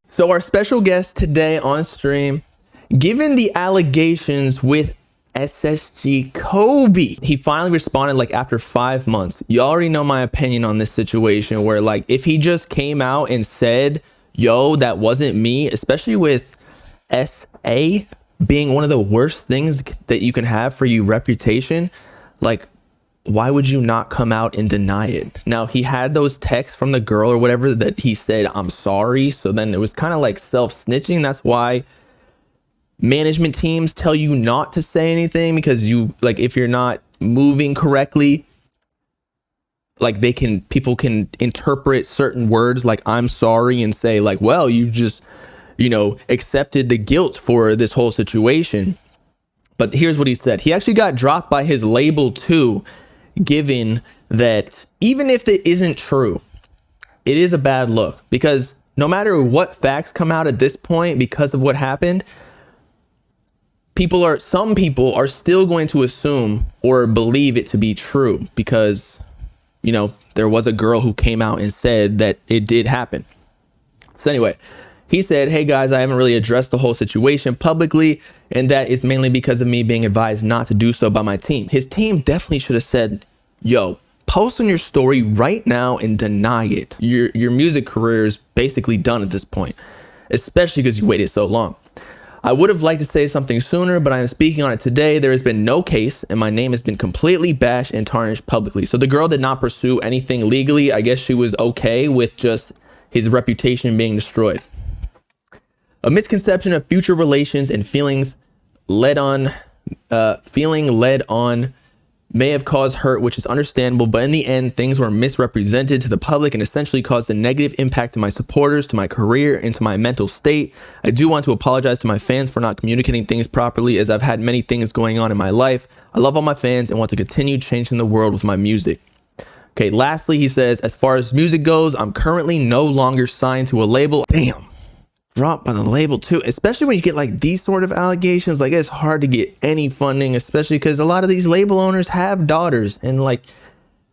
So our special guest today on stream, given the allegations with ssgkobe, he finally responded like after 5 months. You already know my opinion on this situation, where like if he just came out and said, yo, that wasn't me, especially with SA being one of the worst things that you can have for your reputation, like why would you not come out and deny it? Now, he had those texts from the girl or whatever that he said, I'm sorry. So then it was kind of like self-snitching. That's why management teams tell you not to say anything, because you, like, if you're not moving correctly, like people can interpret certain words like I'm sorry and say like, well, you just, accepted the guilt for this whole situation. But here's what he said. He actually got dropped by his label too, given that even if it isn't true, it is a bad look, because no matter what facts come out at this point because of what happened, some people are still going to assume or believe it to be true because, there was a girl who came out and said that it did happen. So anyway, he said, hey guys, I haven't really addressed the whole situation publicly, and that is mainly because of me being advised not to do so by my team. His team definitely should have said, yo, post on your story right now and deny it. Your music career is basically done at this point, especially because you waited so long. I would have liked to say something sooner, but I am speaking on it today. There has been no case, and my name has been completely bashed and tarnished publicly. So the girl did not pursue anything legally. I guess she was okay with just his reputation being destroyed. A misconception of future relations and feeling led on may have caused hurt, which is understandable, but in the end, things were misrepresented to the public and essentially caused a negative impact to my supporters, to my career, and to my mental state. I do want to apologize to my fans for not communicating things properly, as I've had many things going on in my life. I love all my fans and want to continue changing the world with my music. Okay, lastly, he says, as far as music goes, I'm currently no longer signed to a label. Damn. Dropped by the label too, especially when you get like these sort of allegations. Like, it's hard to get any funding, especially because a lot of these label owners have daughters, and like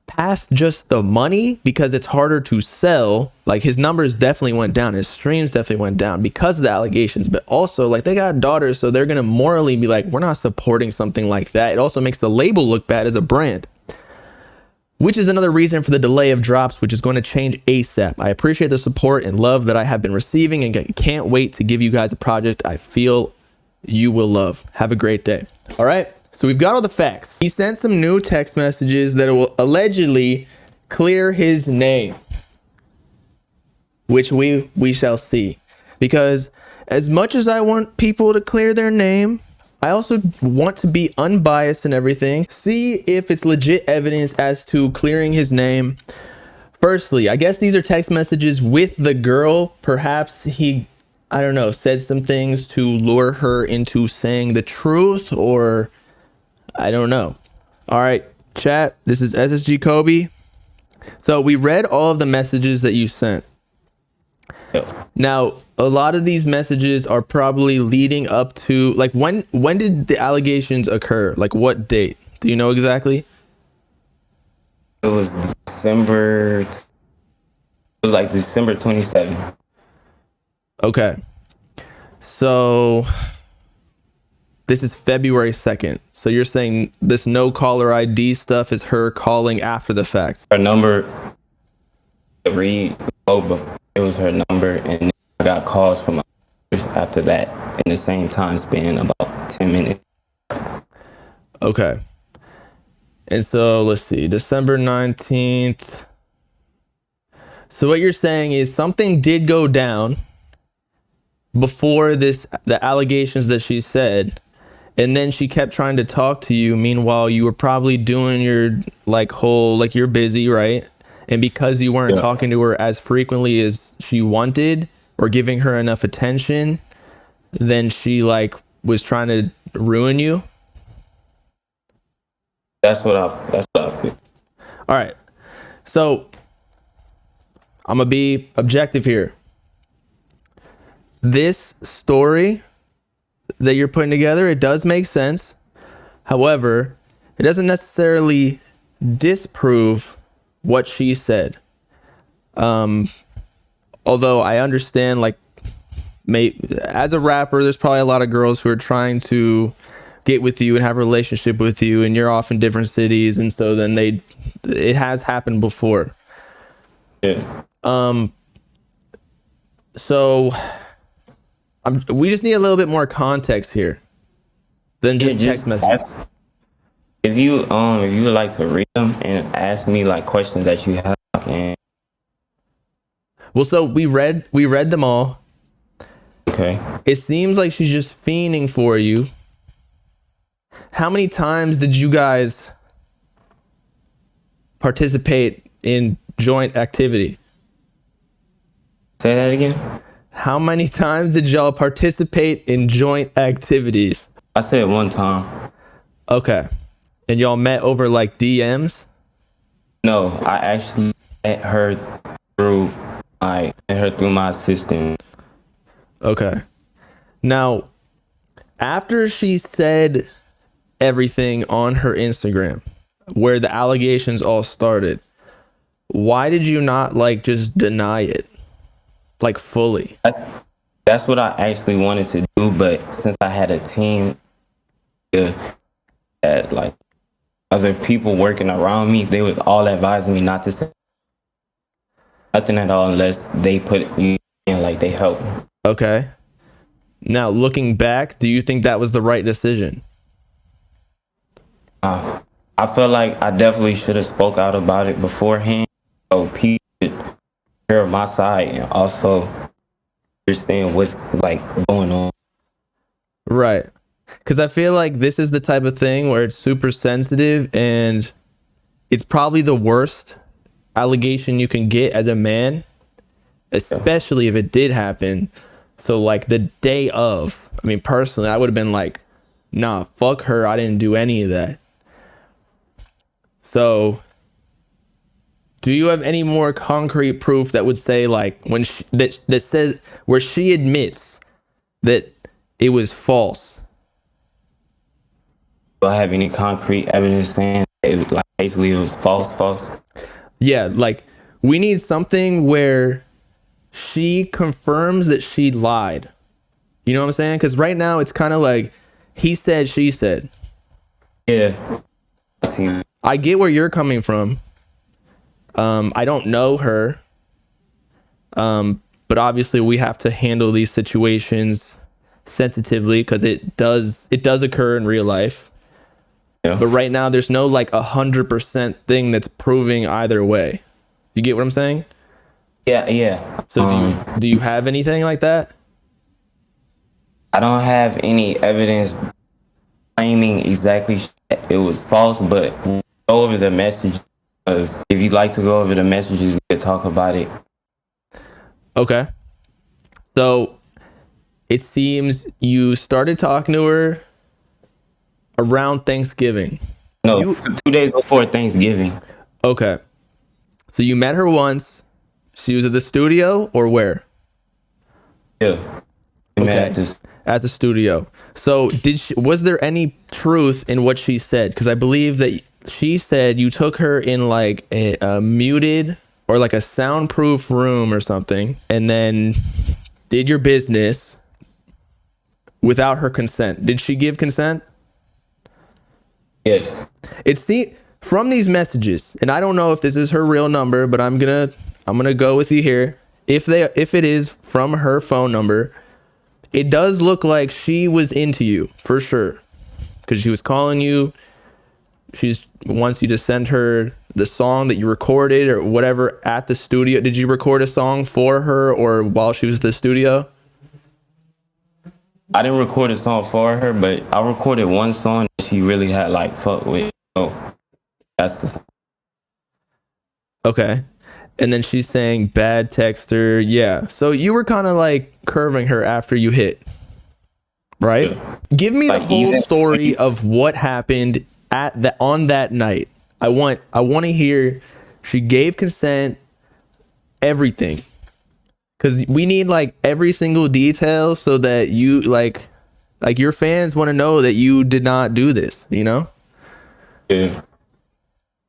past just the money, because it's harder to sell. Like, his numbers definitely went down, his streams definitely went down because of the allegations, but also like they got daughters, so they're gonna morally be like, we're not supporting something like that. It also makes the label look bad as a brand, which is another reason for the delay of drops, which is going to change ASAP. I appreciate the support and love that I have been receiving, and can't wait to give you guys a project I feel you will love. Have a great day. All right, so we've got all the facts. He sent some new text messages that will allegedly clear his name, which we shall see. Because as much as I want people to clear their name, I also want to be unbiased and everything. See if it's legit evidence as to clearing his name. Firstly, I guess these are text messages with the girl. Perhaps he, I don't know, said some things to lure her into saying the truth, or I don't know. All right, chat, this is ssgkobe. So we read all of the messages that you sent. Now, a lot of these messages are probably leading up to, like, when did the allegations occur? Like, what date? Do you know exactly? It was December 27th. Okay. So this is February 2nd. So you're saying this no caller ID stuff is her calling after the fact? Her number, it was her number, and I got calls from others after that in the same time span, about 10 minutes. Okay. And so let's see, December 19th. So what you're saying is something did go down before the allegations that she said, and then she kept trying to talk to you. Meanwhile, you were probably doing your you're busy, right? And because you weren't talking to her as frequently as she wanted or giving her enough attention, then she was trying to ruin you. That's what I feel. All right. So I'm going to be objective here. This story that you're putting together, it does make sense. However, it doesn't necessarily disprove what she said. Although I understand, like, as a rapper, there's probably a lot of girls who are trying to get with you and have a relationship with you, and you're off in different cities, and so then it has happened before. Yeah. So we just need a little bit more context here than just text messages. If you would like to read them and ask me like questions that you have, and Well, so we read them all. okay. It seems like she's just fiending for you. How many times did you guys participate in joint activity? Say that again. How many times did y'all participate in joint activities? I said one time. Okay. And y'all met over like DMs? No, I actually met her through my assistant. Okay. Now, after she said everything on her Instagram, where the allegations all started, why did you not like just deny it? Like fully? That's what I actually wanted to do, but since I had a team that like other people working around me, they was all advising me not to say nothing at all unless they put me in, like they help. Okay. Now, looking back, do you think that was the right decision? I feel like I definitely should have spoke out about it beforehand, so people could hear my side and also understand what's like going on. Right. Because I feel like this is the type of thing where it's super sensitive, and it's probably the worst allegation you can get as a man, especially if it did happen. So like the day of, I mean, personally, I would have been like, nah, fuck her. I didn't do any of that. So do you have any more concrete proof that would say like when that says where she admits that it was false? Do I have any concrete evidence saying it, like basically it was false? Yeah, like we need something where she confirms that she lied. You know what I'm saying? Because right now it's kind of like he said, she said. Yeah. I get where you're coming from. I don't know her. But obviously we have to handle these situations sensitively because it does occur in real life. Yeah. But right now there's no like 100% thing that's proving either way. You get what I'm saying? Yeah. So do you have anything like that? I don't have any evidence claiming exactly it was false, but we'll go over the message. Because if you'd like to go over the messages, we could talk about it. Okay. So it seems you started talking to her around Thanksgiving. No, 2 days before Thanksgiving. Okay. So you met her once. She was at the studio or where? Yeah. Okay. At the studio. So was there any truth in what she said? Because I believe that she said you took her in like a muted or like a soundproof room or something and then did your business without her consent. Did she give consent? Yes. From these messages, and I don't know if this is her real number, but I'm gonna go with you here. If it is from her phone number, it does look like she was into you for sure, because she was calling you. She wants you to send her the song that you recorded or whatever at the studio. Did you record a song for her or while she was at the studio? I didn't record a song for her, but I recorded one song that she really had like fuck with. So that's the song. Okay. And then she's saying bad texter. Yeah. So you were kind of like curving her after you hit, right? Yeah. Give me the whole story of what happened on that night. I want to hear she gave consent, everything. Cause we need like every single detail so that you like your fans want to know that you did not do this, you know? Yeah.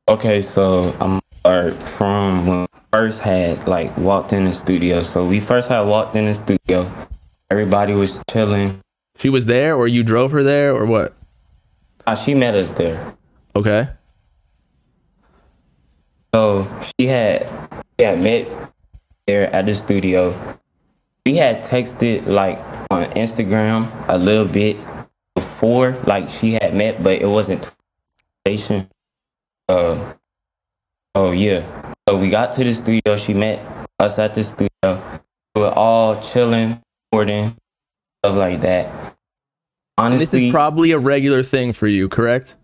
Okay, so I'm start from when first had like walked in the studio. So we first had walked in the studio. Everybody was chilling. She was there, or you drove her there, or what? She met us there. Okay. So she had met there at the studio. We had texted like on Instagram a little bit before, like she had met, but it wasn't station. Oh yeah. So we got to the studio. She met us at the studio. We were all chilling, recording, stuff like that. And this is Honestly, probably a regular thing for you, correct?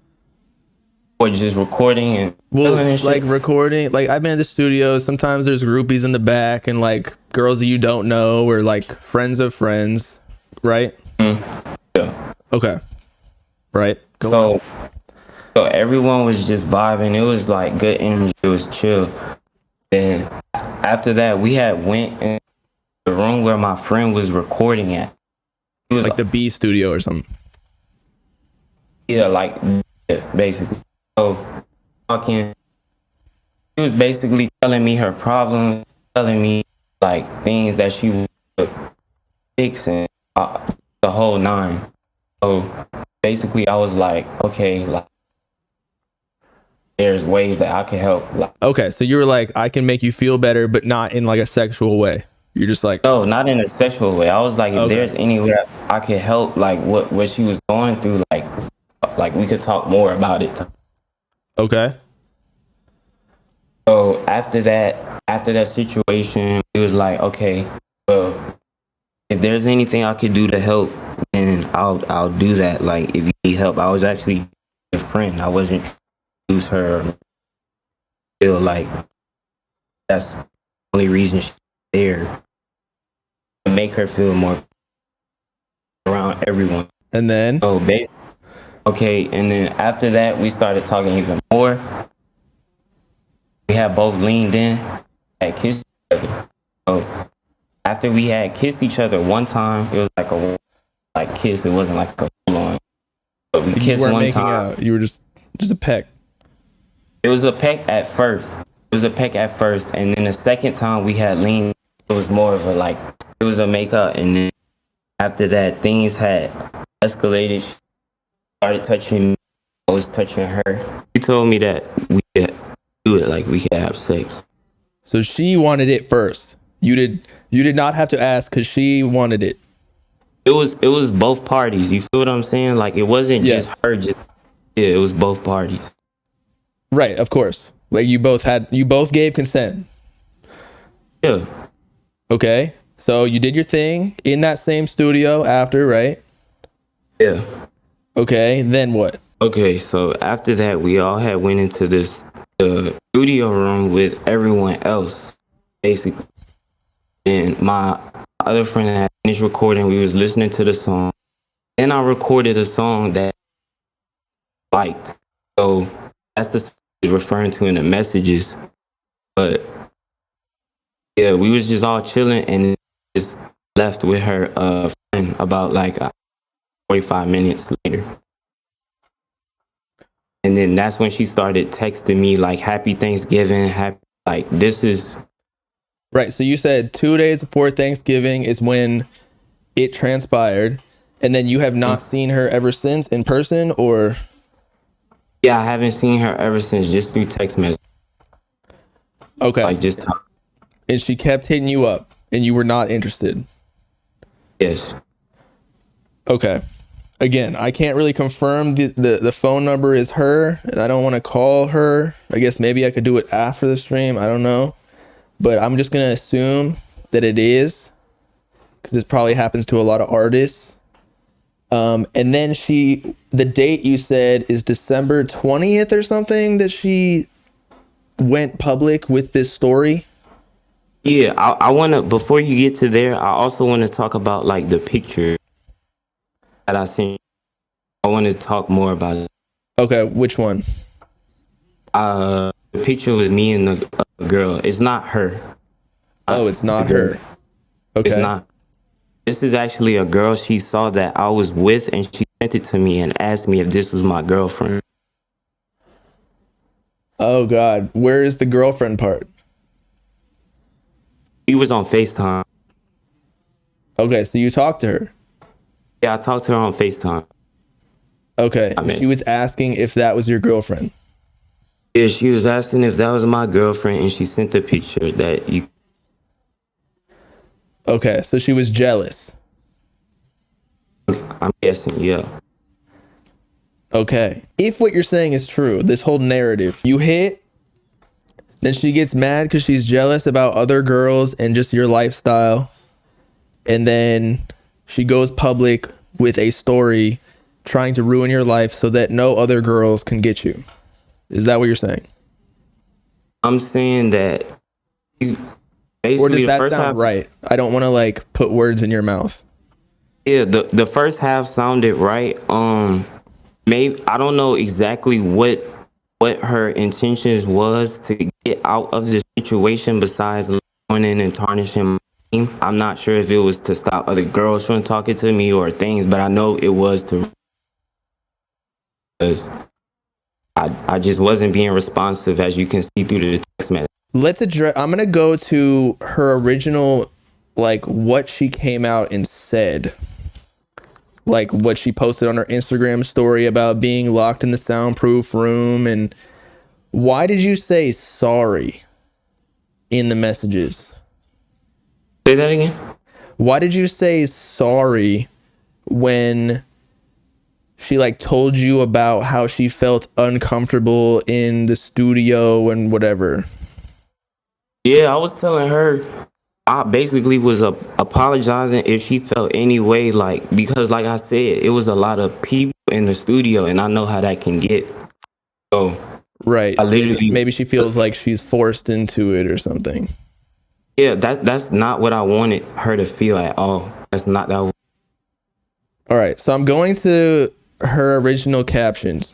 or just recording and Well, chilling and like shit. recording, like I've been at the studio. Sometimes there's groupies in the back and like girls that you don't know or like friends of friends, right? Yeah. Okay. Right. Go on. So everyone was just vibing. It was like good energy. It was chill. Then after that, we had went in the room where my friend was recording at. It was Like the B studio or something. yeah, like yeah, basically. So talking, she was basically telling me her problems, telling me like things that she would fix and the whole nine. So basically, I was like, okay, like there's ways that I can help. Like, Okay, so you were like, I can make you feel better, but not in like a sexual way. You're just like, no, not in a sexual way. I was like, if Okay. there's any way I could help, like what she was going through, like we could talk more about it. okay. So after that situation, it was like, okay, well, if there's anything I could do to help, then I'll do that. Like if you need help, I was actually a friend. I wasn't lose her. Or feel like that's the only reason she's there to make her feel more around everyone. And then, So okay, and then after that, we started talking even more. We had both leaned in, had kissed each other. So after we had kissed each other one time, it was like a kiss. It wasn't like a full on. But we you kissed weren't one making time. out. You were just a peck. It was a peck at first. And then the second time we had leaned, it was more of a like, it was a makeup. And then after that, things had escalated. She started touching me. I was touching her. She told me that we could do it, like we could have sex. So she wanted it first. You did not have to ask because she wanted it. It was both parties. You feel what I'm saying? Like it wasn't Yes. just her. It was both parties. Right, of course. Like you both gave consent. Yeah. Okay. So you did your thing in that same studio after, right? Yeah. Okay. Then what? Okay, so after that, we all had went into this studio room with everyone else, basically. And my other friend had finished recording. We was listening to the song. Then I recorded a song that I liked. So that's the song I was referring to in the messages. But yeah, we was just all chilling and just left with her friend about like 45 minutes later. And then that's when she started texting me like happy Thanksgiving, like this is Right. So you said 2 days before Thanksgiving is when it transpired, and then you have not seen her ever since in person, or? yeah, I haven't seen her ever since, just through text message. Okay. Like just And she kept hitting you up, and you were not interested. yes. Okay. Again, I can't really confirm the phone number is her, and I don't want to call her. I guess maybe I could do it after the stream. I don't know. But I'm just going to assume that it is, because this probably happens to a lot of artists. And then the date you said is December 20th or something that she went public with this story. Yeah, I want to, before you get to there, I also want to talk about like the picture that I seen. I want to talk more about it. Okay, which one? The picture with me and the girl. It's not her. Oh, it's not her. Okay. It's not. This is actually a girl she saw that I was with, and she sent it to me and asked me if this was my girlfriend. Oh God, where is the girlfriend part? We was on FaceTime. Okay, so you talked to her. Yeah, I talked to her on FaceTime. Okay, she was asking if that was your girlfriend. Yeah, she was asking if that was my girlfriend, and she sent a picture that you. Okay, so she was jealous. I'm guessing, yeah. Okay. If what you're saying is true, this whole narrative, you hit, then she gets mad because she's jealous about other girls and just your lifestyle. And then she goes public with a story trying to ruin your life so that no other girls can get you. Is that what you're saying? I'm saying that you, Or does basically the that first sound half. right? I don't want to like put words in your mouth. Yeah, the first half sounded right. Maybe I don't know exactly what her intentions was to get out of this situation besides going in and tarnishing my name. I'm not sure if it was to stop other girls from talking to me or things, but I know it was to, because I just wasn't being responsive, as you can see through the text message. Let's address, I'm going to go to her original, like what she came out and said. Like what she posted on her Instagram story about being locked in the soundproof room. And why did you say sorry in the messages? Say that again? Why did you say sorry when she like told you about how she felt uncomfortable in the studio and whatever? Yeah, I was telling her I basically was apologizing if she felt any way, like, because like I said, it was a lot of people in the studio, and I know how that can get. So Right. I literally, Maybe she feels like she's forced into it or something. yeah, that's not what I wanted her to feel at all. That's not that. All right. So I'm going to her original captions.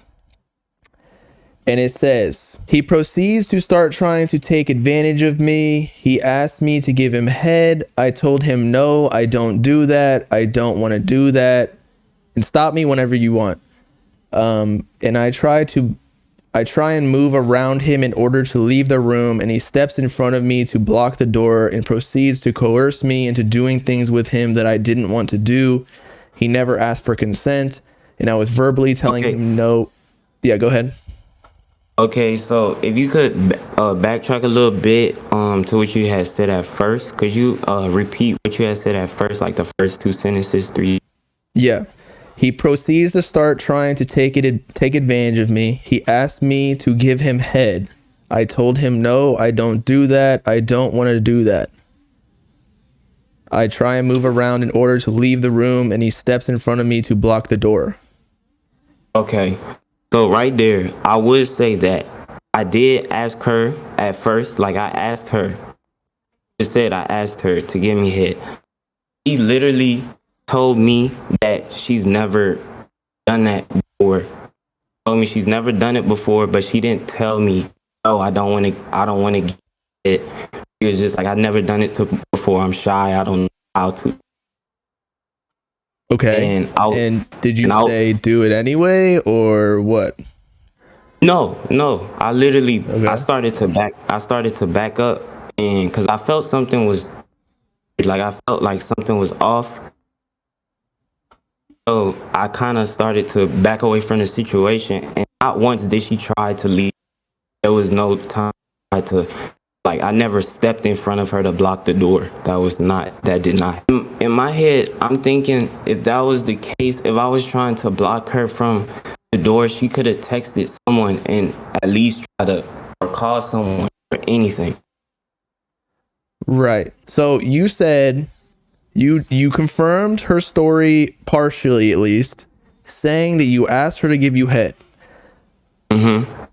And it says, he proceeds to start trying to take advantage of me. He asked me to give him head. I told him, no, I don't do that. I don't want to do that. And stop me whenever you want. And I try and move around him in order to leave the room. And he steps in front of me to block the door and proceeds to coerce me into doing things with him that I didn't want to do. He never asked for consent. And I was verbally telling him no. Yeah, go ahead. Okay, so if you could backtrack a little bit to what you had said at first, could you repeat what you had said at first, like the first two sentences, three? Yeah. He proceeds to start trying to take advantage of me. He asked me to give him head. I told him, no, I don't do that. I don't want to do that. I try and move around in order to leave the room, and he steps in front of me to block the door. Okay, so right there, I would say that I did ask her at first, like I asked her, I asked her to give me head. She literally told me that she's never done that before. Told me she's never done it before, but she didn't tell me, no, I don't want to get it. It was just like, I've never done it before. I'm shy. I don't know how to. Okay. And did you say do it anyway or what? No. I literally, Okay. I started to back up, and because I felt something was, like, I felt like something was off. So I kind of started to back away from the situation, and not once did she try to leave. There was no time to, like, I never stepped in front of her to block the door. That did not. In my head, I'm thinking if that was the case, if I was trying to block her from the door, she could have texted someone and at least try to, or call someone or anything. Right. So you said you confirmed her story partially, at least, saying that you asked her to give you head. Mm-hmm.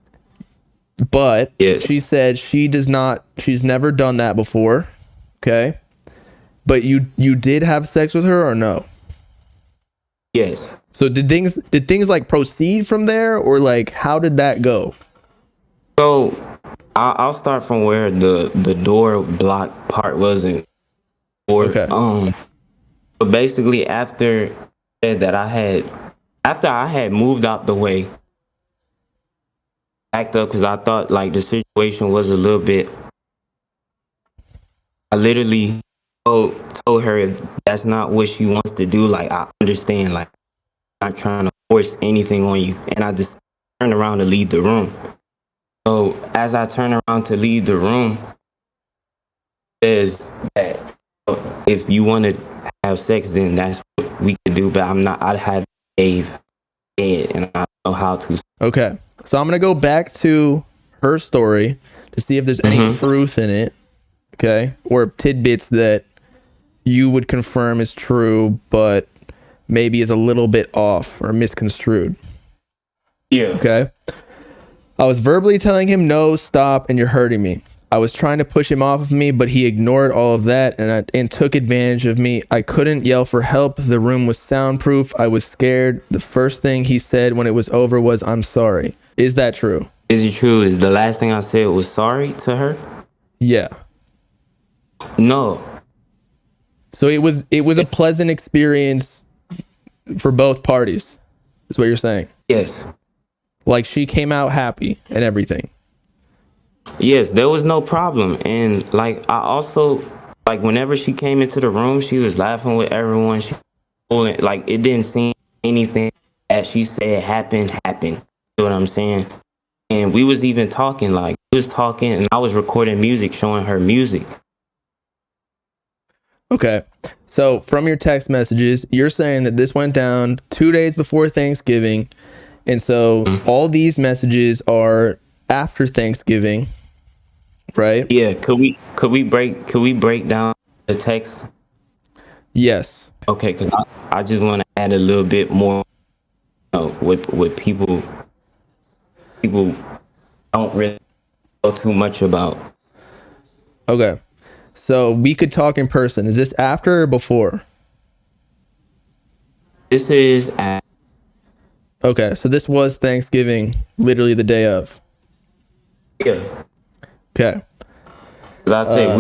But yes. She said she's never done that before. Okay. But you did have sex with her or no? Yes. So did things like proceed from there, or like how did that go? So I'll start from where the door block part wasn't. Okay. But basically after I had moved out the way, backed up because I thought like the situation was a little bit I literally told her that's not what she wants to do. Like, I understand. Like, I'm not trying to force anything on you. And I just turned around to leave the room. So as I turn around to leave the room, says that if you want to have sex, then that's what we could do. But I'm not. I have gave it, and I don't know how to. Okay. So I'm going to go back to her story to see if there's any truth in it. Okay. Or tidbits that you would confirm is true, but maybe is a little bit off or misconstrued. Yeah. Okay. I was verbally telling him, no, stop, and you're hurting me. I was trying to push him off of me, but he ignored all of that and took advantage of me. I couldn't yell for help. The room was soundproof. I was scared. The first thing he said when it was over was, I'm sorry. Is that true? Is it true? Is the last thing I said was sorry to her? Yeah. No. So it was a pleasant experience for both parties, is what you're saying. Yes. Like, she came out happy and everything. Yes, there was no problem. And like, I also, like, whenever she came into the room, she was laughing with everyone. Like, it didn't seem anything that she said happened. You know what I'm saying? And we was even talking, like, we was talking, and I was recording music, showing her music. Okay. So from your text messages, you're saying that this went down 2 days before Thanksgiving. And so all these messages are after Thanksgiving, right? Yeah, could we break down the text? Yes. Okay, because I just want to add a little bit more, you know, what people don't really know too much about. Okay. So we could talk in person. Is this after or before? This is Okay. So this was Thanksgiving, literally the day of. yeah. Okay. As I said,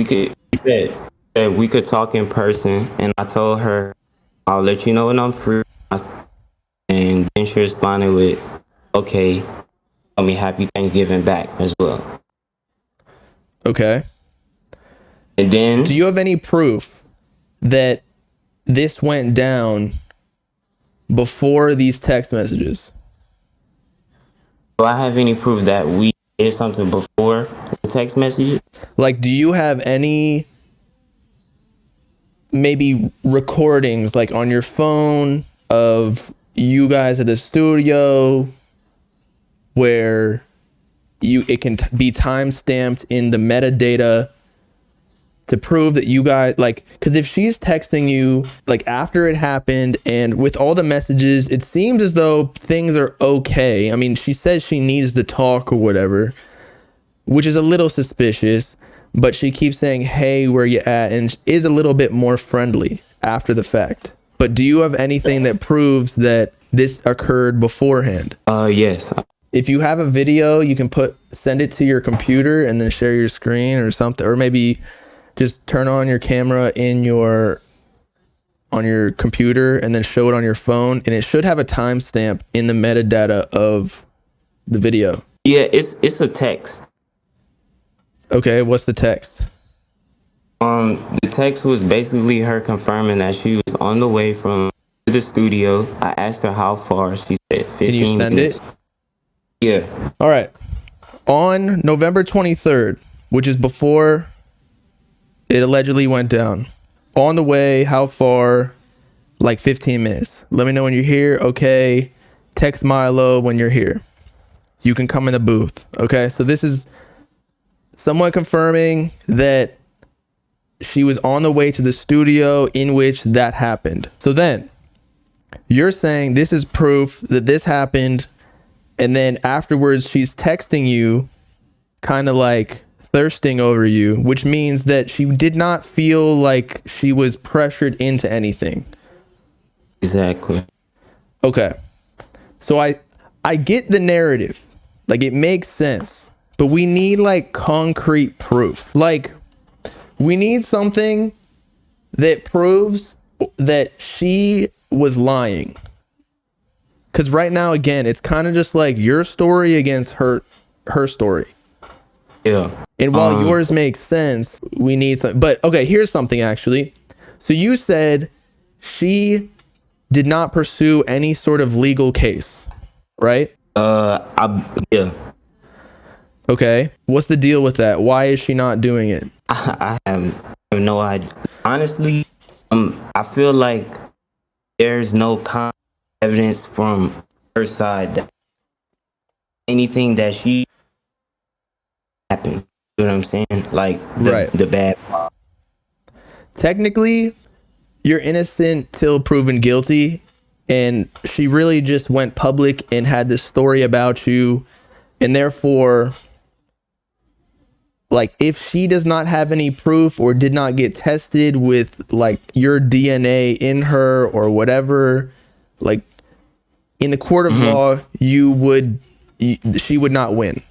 we could talk in person, and I told her I'll let you know when I'm free. And then she responded with, "Okay, tell me happy Thanksgiving back as well." Okay. And then, Do you have any proof that this went down before these text messages? do I have any proof that we did something before the text messages? Like, do you have any maybe recordings like on your phone of you guys at the studio where it can be time stamped in the metadata to prove that you guys, like, because if she's texting you like after it happened and with all the messages, it seems as though things are okay. I mean, she says she needs to talk or whatever, which is a little suspicious, but she keeps saying, hey, where you at? And is a little bit more friendly after the fact. But do you have anything that proves that this occurred beforehand? Yes. If you have a video, you can send it to your computer and then share your screen or something, or maybe just turn on your camera on your computer and then show it on your phone, and it should have a timestamp in the metadata of the video. Yeah, it's a text. Okay, what's the text? The text was basically her confirming that she was on the way from the studio. I asked her how far. She said 15 Can you send minutes. it? Yeah. All right. On November 23rd, which is before it allegedly went down. On the way, how far? Like 15 minutes. Let me know when you're here. Okay. Text Milo when you're here. You can come in the booth. Okay. So this is someone confirming that she was on the way to the studio in which that happened. So then you're saying this is proof that this happened. And then afterwards, she's texting you kind of like thirsting over you, which means that she did not feel like she was pressured into anything. Exactly. Okay. So I get the narrative. Like, it makes sense. But we need like concrete proof. Like, we need something that proves that she was lying. Because right now, again, it's kind of just like your story against her story. Yeah. And while yours makes sense, we need some. But okay, here's something actually. So you said she did not pursue any sort of legal case, right? Yeah. Okay. What's the deal with that? Why is she not doing it? I have no idea. Honestly, I feel like there's no evidence from her side that anything that she happened. You know what I'm saying? Like Right. the bad. Technically, you're innocent till proven guilty. And she really just went public and had this story about you. And therefore, like, if she does not have any proof or did not get tested with like your DNA in her or whatever, like in the court of law, she would not win.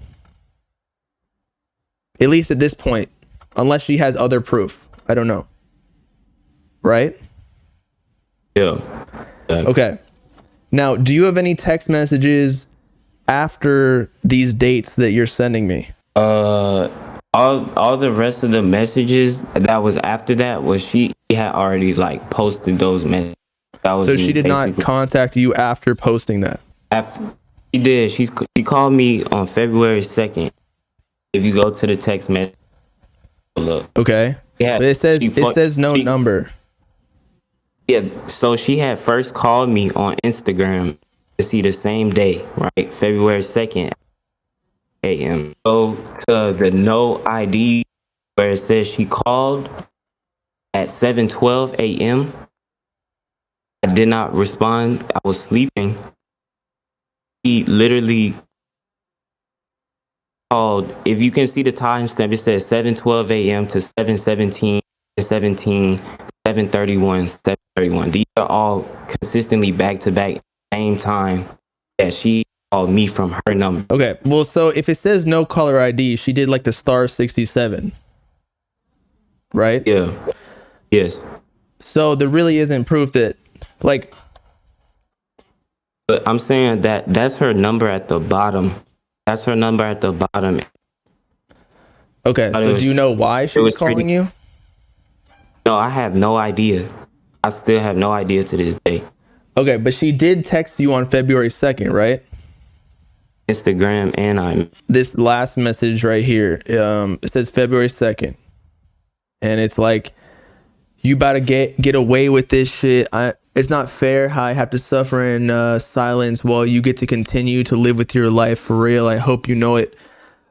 At least at this point, unless she has other proof. I don't know. Right? Yeah. Okay. Now, do you have any text messages after these dates that you're sending me? All the rest of the messages that was after that was she had already like posted those messages. That was So she did not basically- contact you after posting that? After she did, she called me on February 2nd. If you go to the text message, look. Okay. Yeah, But it says no number. Yeah, so she had first called me on Instagram to see the same day, right? February 2nd a.m. Go to the no ID where it says she called at 7:12 a.m. I did not respond. I was sleeping. He literally called. If you can see the timestamp, it says 7:12 a.m. to 7:17, 17, 7:31, 7:31. These are all consistently back to back, same time that she called me from her number. Okay. Well, so if it says no caller ID, she did like the star 67. Right? Yeah. Yes. So there really isn't proof that, like, But I'm saying that that's her number at the bottom. That's her number at the bottom. okay. So do you know why she was calling you? No, I have no idea. I still have no idea to this day. Okay, but she did text you on February 2nd, right? Instagram and This last message right here, it says February 2nd. And it's like, you about to get away with this shit. It's not fair how I have to suffer in silence while you get to continue to live with your life for real. I hope you know it.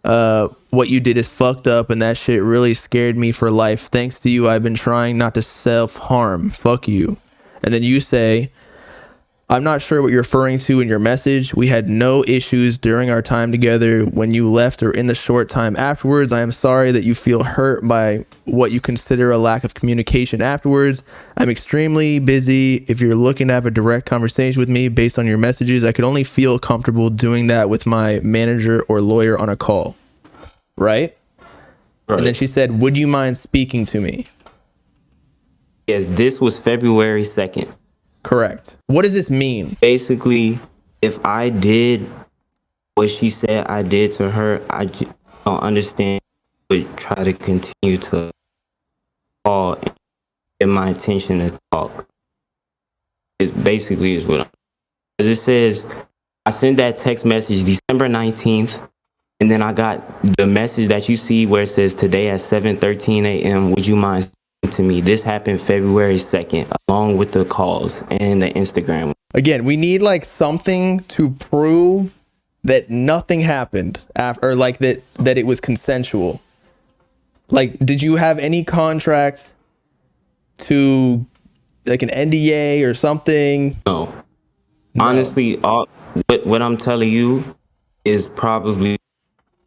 What you did is fucked up, and that shit really scared me for life. Thanks to you, I've been trying not to self-harm. Fuck you. And then you say, I'm not sure what you're referring to in your message. We had no issues during our time together when you left or in the short time afterwards. I am sorry that you feel hurt by what you consider a lack of communication afterwards. I'm extremely busy. If you're looking to have a direct conversation with me based on your messages, I could only feel comfortable doing that with my manager or lawyer on a call. Right? And then she said, would you mind speaking to me? yes, this was February 2nd. Correct. What does this mean? Basically, if I did what she said I did to her, I don't understand. Would try to continue to call and get my attention to talk. It basically is what as it says. I sent that text message December 19th, and then I got the message that you see where it says today at 7:13 a.m. Would you mind speaking to me? This happened February 2nd, along with the calls and the Instagram. Again, we need like something to prove that nothing happened after, or like that it was consensual. Like, did you have any contract to like an NDA or something? No. Honestly, what I'm telling you is probably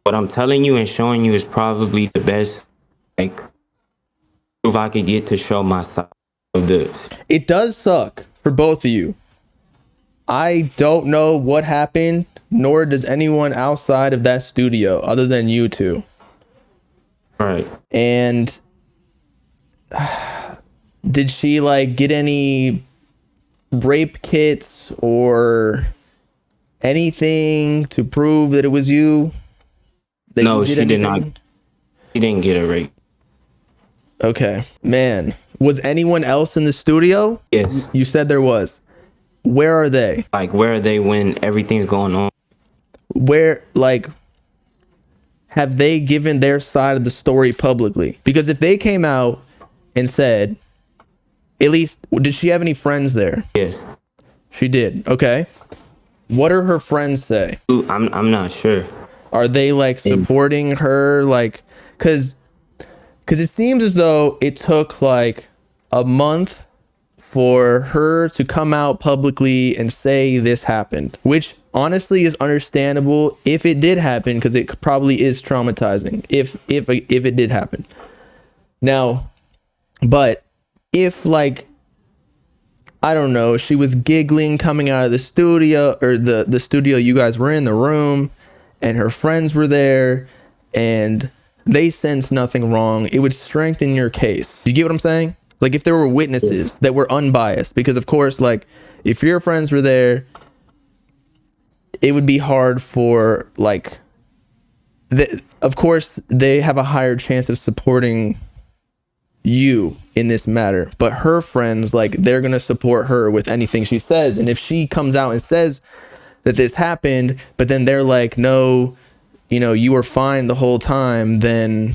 what I'm telling you and showing you is probably the best like proof I could get to show my side of this. It does suck for both of you. I don't know what happened, nor does anyone outside of that studio other than you two. Right. And did she like get any rape kits or anything to prove that it was you? that you No, did she did not. anything? She didn't get a rape. Okay, man. Was anyone else in the studio? Yes. You said there was. Where are they? Like, where are they when everything's going on? Where, like, have they given their side of the story publicly? Because if they came out and said, at least, did she have any friends there? Yes. She did. Okay. What do her friends say? Ooh, I'm not sure. Are they like supporting her? Like, cause it seems as though it took like a month for her to come out publicly and say this happened, which honestly is understandable if it did happen, because it probably is traumatizing if it did happen. Now, but if like, I don't know, she was giggling coming out of the studio, or the studio you guys were in, the room, and her friends were there and they sensed nothing wrong, it would strengthen your case. You get what I'm saying? Like if there were witnesses that were unbiased, because of course, like if your friends were there, it would be hard for like, of course they have a higher chance of supporting you in this matter, but her friends, like they're gonna support her with anything she says. And if she comes out and says that this happened, but then they're like, no, you know, you were fine the whole time, then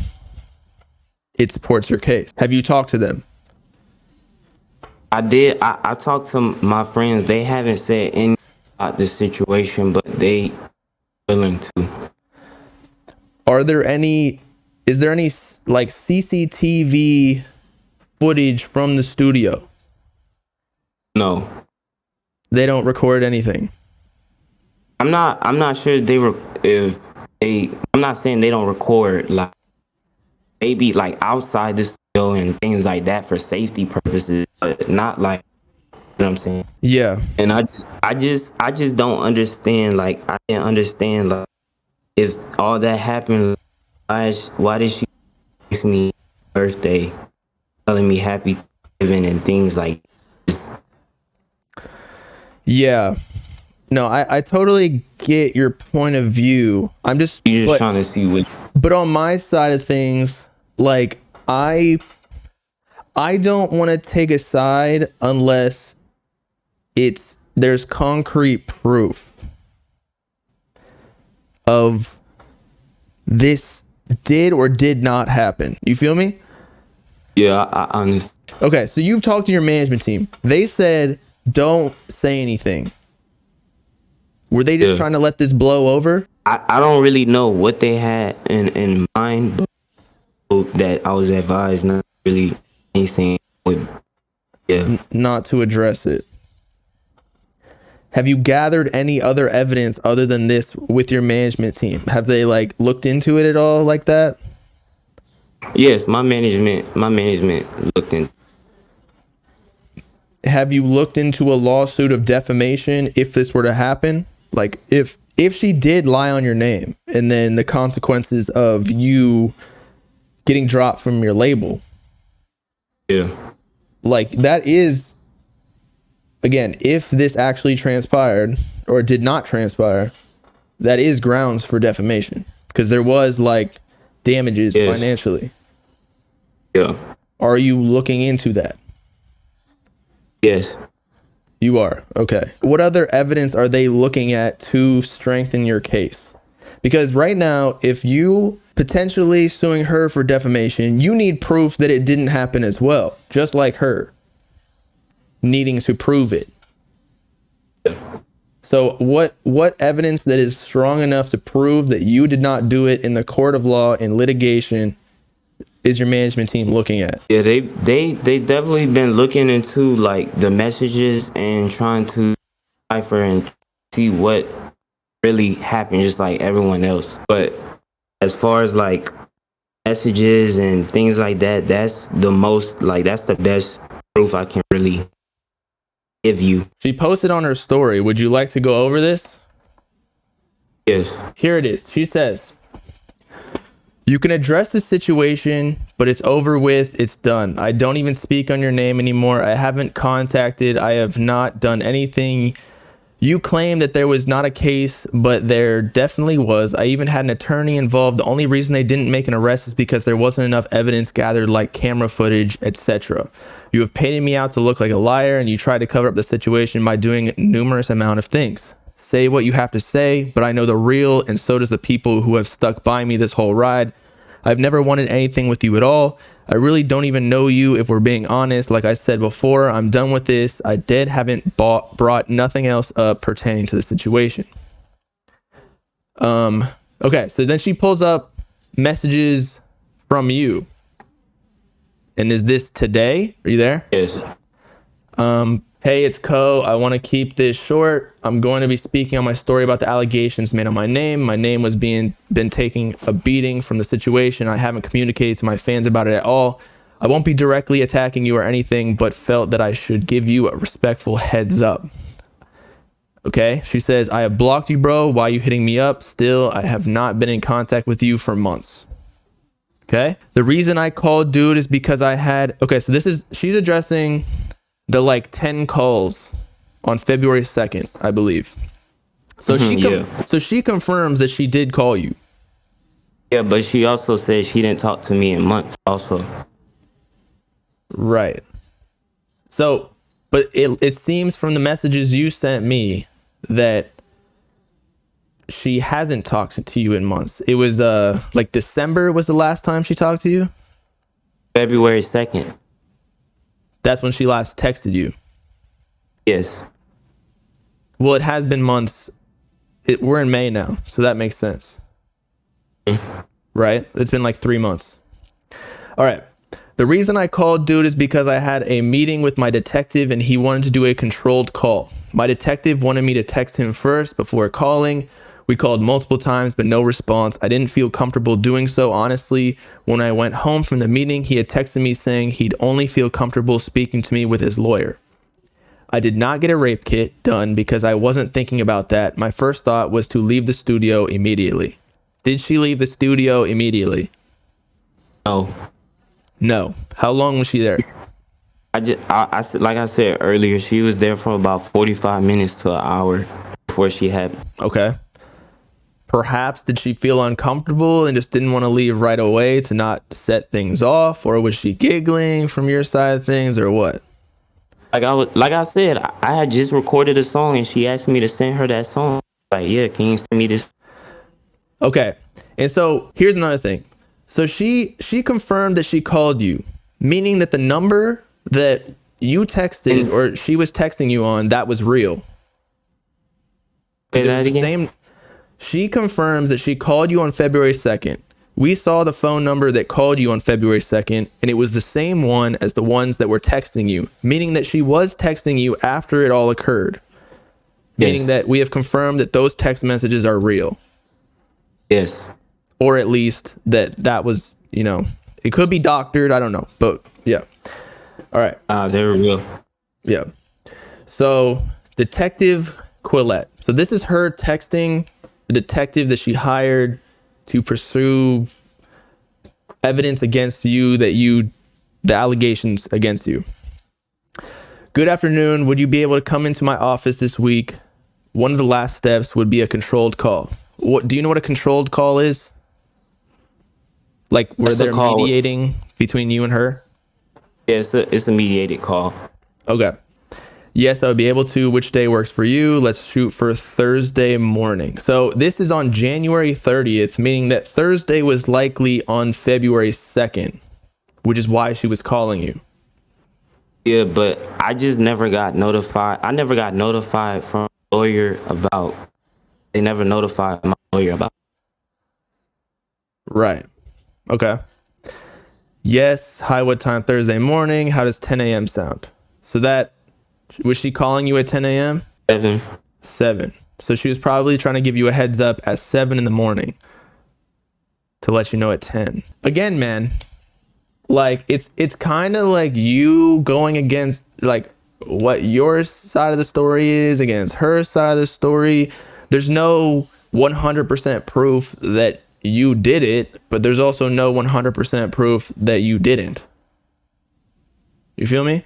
it supports your case. Have you talked to them? I did. I talked to my friends. They haven't said anything about the situation, but they willing to. Is there any like CCTV footage from the studio? No. They don't record anything. I'm not sure I'm not saying they don't record, like maybe like outside the studio and things like that for safety purposes, but not like, you know what I'm saying? Yeah. And I just don't understand. Like I didn't understand, like if all that happened, why did she text me birthday telling me happy Thanksgiving and things like this? Yeah. No, I totally get your point of view. I'm just You're just trying to see what. But on my side of things, like I don't want to take a side unless there's concrete proof of this did or did not happen. You feel me? Yeah, I understand. Okay, so you've talked to your management team. They said don't say anything. Were they just trying to let this blow over? I don't really know what they had in mind, but that I was advised not really anything with. Yeah. Not to address it. Have you gathered any other evidence other than this with your management team? Have they like looked into it at all like that? Yes, my management looked in. Have you looked into a lawsuit of defamation if this were to happen? Like if she did lie on your name, and then the consequences of you getting dropped from your label. Yeah. Like that is, again, if this actually transpired or did not transpire, that is grounds for defamation, because there was like damages financially. Yeah. Are you looking into that? Yes. You are. Okay. What other evidence are they looking at to strengthen your case? Because right now, if you potentially suing her for defamation, you need proof that it didn't happen as well, just like her needing to prove it. So what evidence that is strong enough to prove that you did not do it in the court of law in litigation is your management team looking at? Yeah, they definitely been looking into like the messages and trying to decipher and see what really happened, just like everyone else. But as far as like messages and things like that, that's the best proof I can really give you. She posted on her story. Would you like to go over this? Yes. Here it is. She says, "You can address the situation, but it's over with. It's done. I don't even speak on your name anymore. I haven't contacted. I have not done anything You claim that there was not a case, but there definitely was. I even had an attorney involved. The only reason they didn't make an arrest is because there wasn't enough evidence gathered, like camera footage, etc. You have painted me out to look like a liar, and you tried to cover up the situation by doing numerous amount of things. Say what you have to say, but I know the real, and so does the people who have stuck by me this whole ride. I've never wanted anything with you at all. I really don't even know you, if we're being honest. Like I said before, I'm done with this. I haven't brought nothing else up pertaining to the situation. Okay, so then she pulls up messages from you. And is this today? Are you there? Yes. Hey, it's Co. I want to keep this short. I'm going to be speaking on my story about the allegations made on my name. My name was been taking a beating from the situation. I haven't communicated to my fans about it at all. I won't be directly attacking you or anything, but felt that I should give you a respectful heads up. Okay, she says, I have blocked you, bro. Why are you hitting me up? Still, I have not been in contact with you for months. Okay, the reason I called dude is because I had, okay, so she's addressing the like 10 calls on February 2nd, I believe. So so she confirms that she did call you. Yeah, but she also said she didn't talk to me in months also. Right. So, but it seems from the messages you sent me that she hasn't talked to you in months. It was like December was the last time she talked to you? February 2nd. That's when she last texted you. Yes. Well, it has been months. We're in May now, so that makes sense. Right? It's been like 3 months. All right. The reason I called dude is because I had a meeting with my detective and he wanted to do a controlled call. My detective wanted me to text him first before calling. We called multiple times, but no response. I didn't feel comfortable doing so, honestly. When I went home from the meeting, he had texted me saying he'd only feel comfortable speaking to me with his lawyer. I did not get a rape kit done because I wasn't thinking about that. My first thought was to leave the studio immediately. Did she leave the studio immediately? No. No. How long was she there? I like I said earlier, she was there for about 45 minutes to an hour before she had. Okay. Perhaps did she feel uncomfortable and just didn't want to leave right away to not set things off? Or was she giggling from your side of things or what? Like I said, I had just recorded a song and she asked me to send her that song. Like, yeah, can you send me this? Okay. And so here's another thing. So she confirmed that she called you, meaning that the number that you texted or she was texting you on, that was real. Say that again? She confirms that she called you on February 2nd. We saw the phone number that called you on February 2nd, and it was the same one as the ones that were texting you, meaning that she was texting you after it all occurred. Yes. Meaning that we have confirmed that those text messages are real. Yes. Or at least that was, it could be doctored. I don't know. But yeah. All right. They're real. Yeah. So Detective Quillette. So this is her texting the detective that she hired to pursue evidence against you the allegations against you. Good afternoon. Would you be able to come into my office this week? One of the last steps would be a controlled call. Do you know what a controlled call is? Like where they're mediating between you and her? Yeah, it's a mediated call. Okay. Yes, I would be able to. Which day works for you? Let's shoot for Thursday morning. So this is on January 30th, meaning that Thursday was likely on February 2nd, which is why she was calling you. Yeah, but I just never got notified. I never got notified from a lawyer about. They never notified my lawyer about. Right. Okay. Yes. Hi, what time? Thursday morning. How does 10 a.m. sound? So that, was she calling you at 10 a.m.? 7. So she was probably trying to give you a heads up at 7 in the morning to let you know at 10. Again, man, like it's kind of like you going against like what your side of the story is against her side of the story. There's no 100% proof that you did it, but there's also no 100% proof that you didn't. You feel me?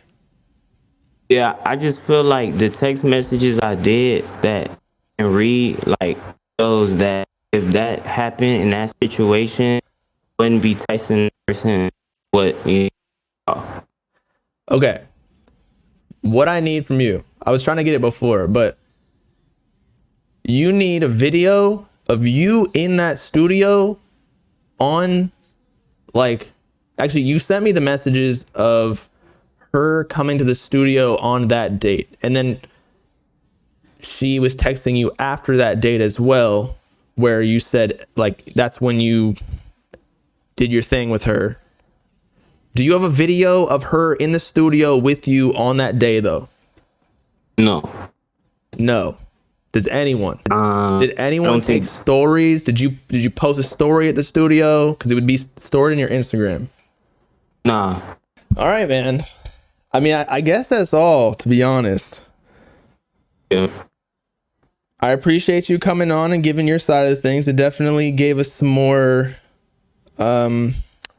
Yeah, I just feel like the text messages I did that and read like shows that if that happened in that situation, I wouldn't be texting the person what you know. Okay. What I need from you, I was trying to get it before, but you need a video of you in that studio on, like, actually, you sent me the messages of her coming to the studio on that date. And then she was texting you after that date as well, where you said, like, that's when you did your thing with her. Do you have a video of her in the studio with you on that day, though? No. No. Does anyone? Did I anyone don't take think stories? Did you post a story at the studio? Because it would be stored in your Instagram. nah. All right, man. I mean, I guess that's all, to be honest. Yeah. I appreciate you coming on and giving your side of the things. It definitely gave us some more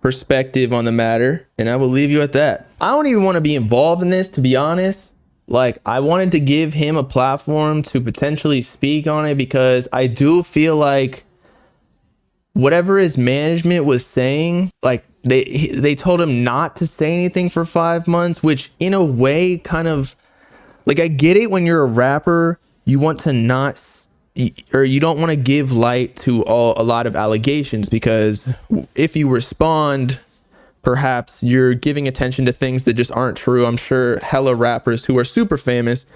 perspective on the matter, and I will leave you at that. I don't even want to be involved in this, to be honest. Like, I wanted to give him a platform to potentially speak on it because I do feel like whatever his management was saying, like they told him not to say anything for 5 months, which in a way kind of, like, I get it. When you're a rapper, you want to not or you don't want to give light to a lot of allegations, because if you respond, perhaps you're giving attention to things that just aren't true. I'm sure hella rappers who are super famous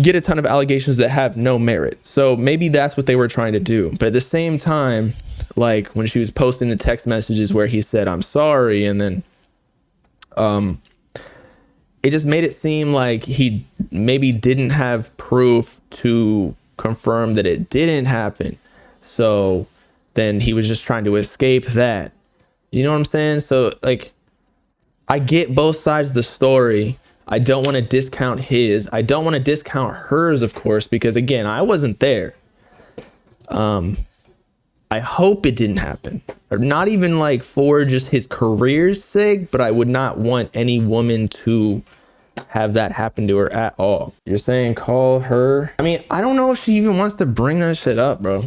get a ton of allegations that have no merit. So maybe that's what they were trying to do. But at the same time, like when she was posting the text messages where he said, "I'm sorry," and then it just made it seem like he maybe didn't have proof to confirm that it didn't happen. So then he was just trying to escape that. You know what I'm saying? So, like, I get both sides of the story. I don't want to discount his. I don't want to discount hers, of course, because again, I wasn't there. I hope it didn't happen, or not even like for just his career's sake, but I would not want any woman to have that happen to her at all. You're saying call her? I mean, I don't know if she even wants to bring that shit up, bro.